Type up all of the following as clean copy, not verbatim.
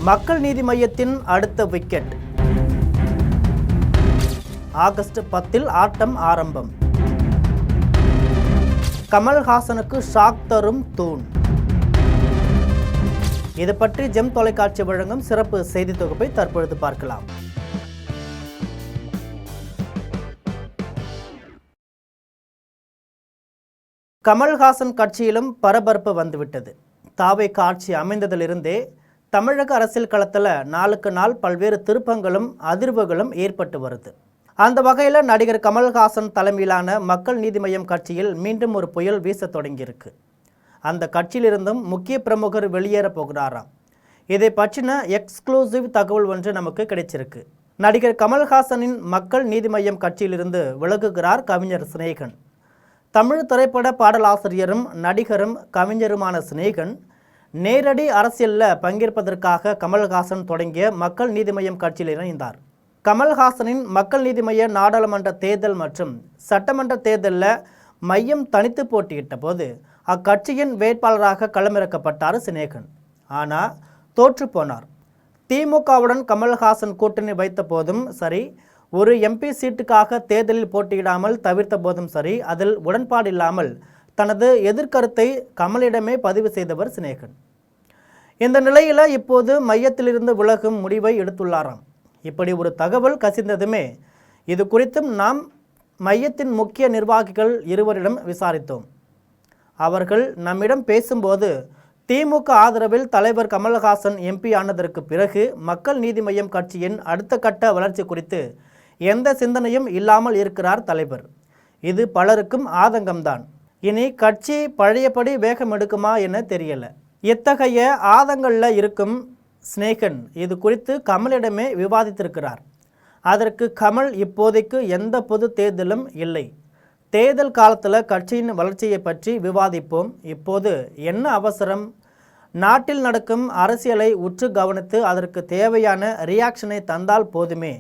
மக்கள் நீதி மய்யத்தின் அடுத்த விக்கெட். ஆகஸ்ட் 10 ஆட்டம் ஆரம்பம். கமல்ஹாசனுக்கு ஷாக் தரும் தூண். இது பற்றி ஜெம் தொலைக்காட்சி வழங்கும் சிறப்பு செய்தி தொகுப்பை தற்பொழுது பார்க்கலாம். கமல்ஹாசன் கட்சியிலும் பரபரப்பு வந்துவிட்டது. தாவே ஆட்சி அமைந்ததிலிருந்தே தமிழக அரசியல் களத்தில் நாளுக்கு நாள் பல்வேறு திருப்பங்களும் அதிர்வுகளும் ஏற்பட்டு வருது. அந்த வகையில் நடிகர் கமல்ஹாசன் தலைமையிலான மக்கள் நீதி மய்யம் கட்சியில் மீண்டும் ஒரு புயல் வீச தொடங்கியிருக்கு. அந்த கட்சியிலிருந்தும் முக்கிய பிரமுகர் வெளியேற போகிறாராம். இதை பற்றின எக்ஸ்க்ளூசிவ் தகவல் ஒன்று நமக்கு கிடைச்சிருக்கு. நடிகர் கமல்ஹாசனின் மக்கள் நீதி மய்யம் கட்சியிலிருந்து விலகுகிறார் கவிஞர் சினேகன். தமிழ் திரைப்பட பாடலாசிரியரும் நடிகரும் கவிஞருமான சினேகன் நேரடி அரசியலில் பங்கேற்பதற்காக கமல்ஹாசன் தொடங்கிய மக்கள் நீதி மய்யம் கட்சியில் இணைந்தார். கமல்ஹாசனின் மக்கள் நீதி மய்ய நாடாளுமன்ற தேர்தல் மற்றும் சட்டமன்ற தேர்தலில் மையம் தனித்து போட்டியிட்ட போது அக்கட்சியின் வேட்பாளராக களமிறக்கப்பட்டார் சினேகன். ஆனால் தோற்று போனார். திமுகவுடன் கமல்ஹாசன் கூட்டணி வைத்த போதும் சரி, ஒரு எம்பி சீட்டுக்காக தேர்தலில் போட்டியிடாமல் தவிர்த்த போதும் சரி, அதில் உடன்பாடு இல்லாமல் தனது எதிர்கருத்தை கமலிடமே பதிவு செய்தவர் சினேகன். இந்த நிலையில் இப்போது மையத்திலிருந்து விலகும் முடிவை எடுத்துள்ளாராம். இப்படி ஒரு தகவல் கசிந்ததுமே இது குறித்தும் நாம் மையத்தின் முக்கிய நிர்வாகிகள் இருவரிடம் விசாரித்தோம். அவர்கள் நம்மிடம் பேசும்போது திமுக ஆதரவில் தலைவர் கமல்ஹாசன் எம்பி ஆனதற்கு பிறகு மக்கள் நீதி மய்யம் கட்சியின் அடுத்த கட்ட வளர்ச்சி குறித்து எந்த சிந்தனையும் இல்லாமல் இருக்கிறார் தலைவர். இது பலருக்கும் ஆதங்கம்தான். இனி கட்சி பழையபடி வேகம் எடுக்குமா என தெரியல. இத்தகைய ஆதங்களில் இருக்கும் சினேகன் இது குறித்து கமலிடமே விவாதித்திருக்கிறார். அதற்கு கமல் இப்போதைக்கு எந்த பொது தேர்தலும் இல்லை, தேர்தல் காலத்தில் கட்சியின் வளர்ச்சியை பற்றி விவாதிப்போம், இப்போது என்ன அவசரம், நாட்டில் நடக்கும் அரசியலை உற்று கவனித்து அதற்கு தேவையான ரியாக்ஷனை தந்தால் போதுமே,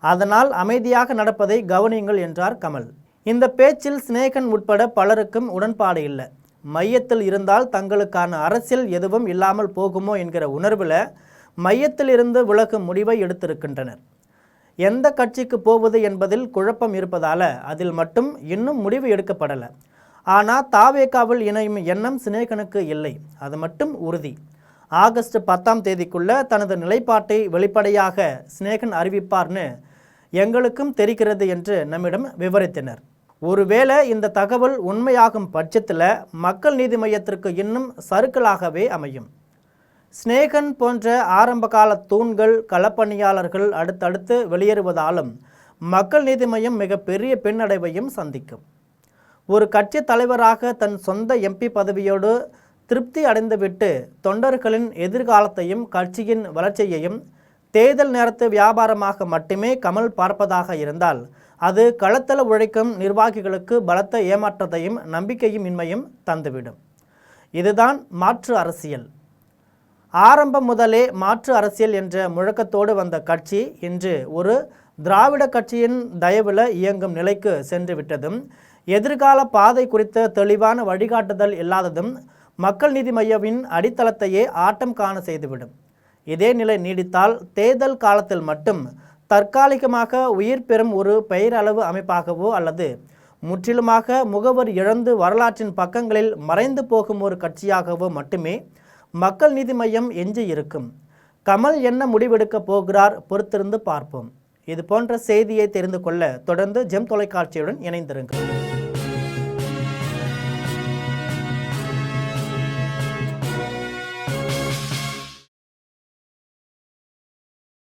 அதனால் அமைதியாக நடப்பதை கவனியுங்கள் என்றார் கமல். இந்த பேச்சில் சினேகன் உட்பட பலருக்கும் உடன்பாடு இல்லை. மையத்தில் இருந்தால் தங்களுக்கான அரசியல் எதுவும் இல்லாமல் போகுமோ என்கிற உணர்வில் மையத்தில் இருந்து விலகும் முடிவை எடுத்திருக்கின்றனர். எந்த கட்சிக்கு போவது என்பதில் குழப்பம் இருப்பதால் அதில் மட்டும் இன்னும் முடிவு எடுக்கப்படலை. ஆனால் தாவேகாவில் இணையும் எண்ணம் சினேகனுக்கு இல்லை, அது மட்டும் உறுதி. ஆகஸ்ட் 10 தனது நிலைப்பாட்டை வெளிப்படையாக சினேகன் அறிவிப்பார்னு எங்களுக்கும் தெரிகிறது என்று நம்மிடம் விவரித்தனர். ஒருவேளை இந்த தகவல் உண்மையாகும் பட்சத்தில் மக்கள் நீதி மய்யத்திற்கு இன்னும் சறுக்கலாகவே அமையும். சினேகன் போன்ற ஆரம்பகால தூண்கள் களப்பணியாளர்கள் அடுத்தடுத்து வெளியேறுவதாலும் மக்கள் நீதி மய்யம் மிகப்பெரிய பின்னடைவையும் சந்திக்கும். ஒரு கட்சி தலைவராக தன் சொந்த எம்பி பதவியோடு திருப்தி அடைந்துவிட்டு தொண்டர்களின் எதிர்காலத்தையும் கட்சியின் வளர்ச்சியையும் தேர்தல் நேரத்து வியாபாரமாக மட்டுமே கமல் பார்ப்பதாக இருந்தால் அது களத்தள உழைக்கும் நிர்வாகிகளுக்கு பலத்த ஏமாற்றத்தையும் நம்பிக்கையும் இன்மையும் தந்துவிடும். இதுதான் மாற்று அரசியல். ஆரம்பம் முதலே மாற்று அரசியல் என்ற முழக்கத்தோடு வந்த கட்சி இன்று ஒரு திராவிட கட்சியின் தயவில் இயங்கும் நிலைக்கு சென்று விட்டதும், எதிர்கால பாதை குறித்த தெளிவான வழிகாட்டுதல் இல்லாததும் மக்கள் நீதி மய்யவின் அடித்தளத்தையே ஆட்டம் காண செய்துவிடும். இதே நிலை நீடித்தால் தேர்தல் காலத்தில் மட்டும் தற்காலிகமாக உயிர் பெறும் ஒரு பெயரளவு அமைப்பாகவோ அல்லது முற்றிலுமாக முகவர் இழந்து வரலாற்றின் பக்கங்களில் மறைந்து போகும் ஒரு கட்சியாகவோ மட்டுமே மக்கள் நீதி மய்யம் எஞ்சி இருக்கும். கமல் என்ன முடிவெடுக்கப் போகிறார், பொறுத்திருந்து பார்ப்போம். இது போன்ற செய்தியை தெரிந்து கொள்ள தொடர்ந்து ஜெம் தொலைக்காட்சியுடன் இணைந்திருங்கள்.